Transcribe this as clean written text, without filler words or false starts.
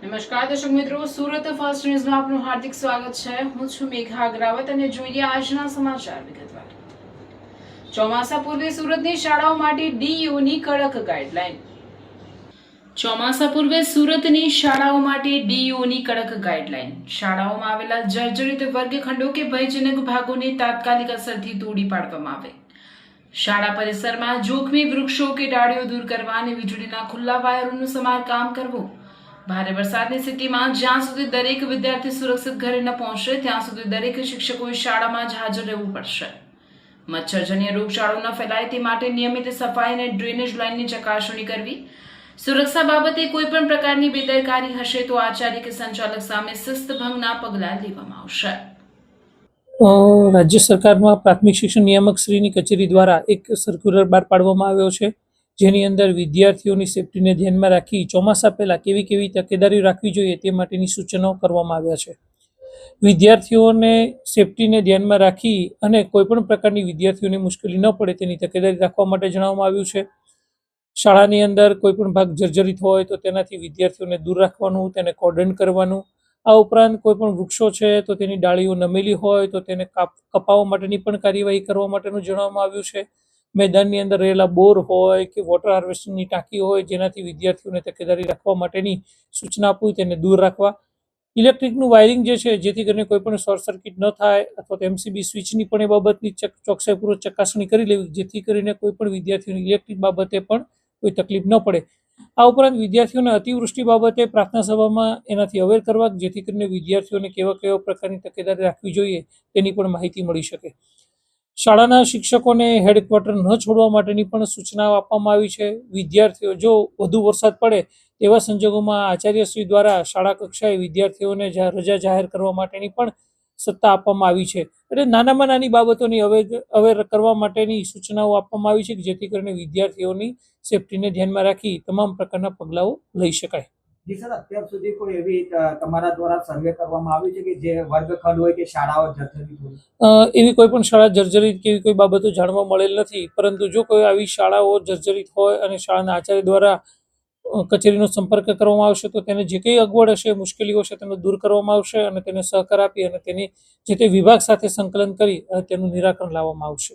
નમસ્કાર દર્શક મિત્રો, સુરત ફર્સ્ટ ન્યૂઝમાં આપનું હાર્દિક સ્વાગત છે। હું છું મેઘા અગ્રાવત અને જોઈએ આજના સમાચાર વિગતવાર। ચોમાસા પૂર્વે સુરતની શાળાઓ માટે ડીઈઓની કડક ગાઈડલાઈન। ચોમાસા પૂર્વે સુરતની શાળાઓ માટે ડીઈઓની કડક ગાઈડલાઈન। શાળાઓમાં આવેલા જર્જરિત વર્ગખંડો કે ભયજનક ભાગોને તાત્કાલિક અસરથી તોડી પાડવામાં આવે। શાળા પરિસરમાં જોખમી વૃક્ષો કે ડાળીઓ દૂર કરવા અને વીજળીના ખુલ્લા વાયરોનું સમારકામ કરવું। ભારે વરસાદની સ્થિતિમાં જ્યાં સુધી દરેક વિદ્યાર્થી સુરક્ષિત ઘરે ન પહોંચે ત્યાં સુધી દરેક શિક્ષકોએ શાળામાં જ હાજર રહેવું પડશે। મચ્છરજન્ય રોગચાળો ન ફેલાય તે માટે નિયમિત સફાઈ અને ડ્રેનેજ લાઇનની ચકાસણી કરવી। સુરક્ષા બાબતે કોઈપણ પ્રકારની બેદરકારી હશે તો આચાર્ય કે સંચાલક સામે શિસ્તભંગના પગલાં લેવામાં આવશે। રાજ્ય સરકારમાં પ્રાથમિક શિક્ષણ નિયામક શ્રીની કચેરી દ્વારા એક સર્ક્યુલર બહાર પાડવામાં આવ્યો છે, જેની અંદર વિદ્યાર્થીઓની સેફટીને ધ્યાનમાં રાખી ચોમાસા પહેલા કેવી કેવી તકેદારી રાખવી જોઈએ તે માટેની સૂચનો કરવામાં આવ્યા છે। વિદ્યાર્થીઓને સેફટીને ધ્યાનમાં રાખી અને કોઈપણ પ્રકારની વિદ્યાર્થીઓને મુશ્કેલી ન પડે તેની તકેદારી રાખવા માટે જણાવવામાં આવ્યું છે। શાળાની અંદર કોઈપણ ભાગ જર્જરિત હોય તો તેનાથી વિદ્યાર્થીઓને દૂર રાખવાનું, તેને કોર્ડન કરવાનું। આ ઉપરાંત કોઈપણ વૃક્ષો છે તો તેની ડાળીઓ નમેલી હોય તો તેને કપાવવા માટેની પણ કાર્યવાહી કરવા માટેનું જણાવવામાં આવ્યું છે। મેદાનની અંદર રહેલા બોર હોય કે વોટર હાર્વેસ્ટિંગની ટાંકી હોય જેનાથી વિદ્યાર્થીઓને તકેદારી રાખવા માટેની સૂચના આપવી, તેને દૂર રાખવા। ઇલેક્ટ્રિકનું વાયરિંગ જે છે જેથી કરીને કોઈપણ શોર્ટ સર્કિટ ન થાય અથવા તો એમસીબી સ્વિચની પણ એ બાબતની ચોકસાઈપૂર્વક ચકાસણી કરી લેવી, જેથી કરીને કોઈપણ વિદ્યાર્થીઓને ઇલેક્ટ્રિક બાબતે પણ કોઈ તકલીફ ન પડે। આ ઉપરાંત વિદ્યાર્થીઓને અતિવૃષ્ટિ બાબતે પ્રાર્થના સભામાં એનાથી અવેર કરવા, જેથી કરીને વિદ્યાર્થીઓને કેવા પ્રકારની તકેદારી રાખવી જોઈએ તેની પણ માહિતી મળી શકે। શાળાના શિક્ષકોને હેડક્વાર્ટર ન છોડવા માટેની પણ સૂચનાઓ આપવામાં આવી છે। વિદ્યાર્થીઓ જો વધુ વરસાદ પડે તેવા સંજોગોમાં આચાર્યશ્રી દ્વારા શાળા કક્ષાએ વિદ્યાર્થીઓને રજા જાહેર કરવા માટેની પણ સત્તા આપવામાં આવી છે। એટલે નાનામાં નાની બાબતોની અવેર કરવા માટેની સૂચનાઓ આપવામાં આવી છે, જેથી કરીને વિદ્યાર્થીઓની સેફટીને ધ્યાનમાં રાખી તમામ પ્રકારના પગલાઓ લઈ શકાય। જી સર, અત્યાર સુધી કોઈ એવી તમારા દ્વારા સર્વે કરવામાં આવ્યું છે કે જે વર્ગખંડ હોય કે શાળાઓ જર્જરિત હોય? એવી કોઈ પણ શાળા જર્જરિત કે એવી કોઈ બાબતો જાણવા મળેલ નથી, પરંતુ જો કોઈ આવી શાળાઓ જર્જરિત હોય અને શાળાના આચાર્ય દ્વારા કચેરીનો સંપર્ક કરવામાં આવશે તો તેને જે કંઈ અગવડ હશે, મુશ્કેલીઓ હશે તેને દૂર કરવામાં આવશે અને તેને સહકાર આપી અને તેની જે તે વિભાગ સાથે સંકલન કરી તેનું નિરાકરણ લાવવામાં આવશે।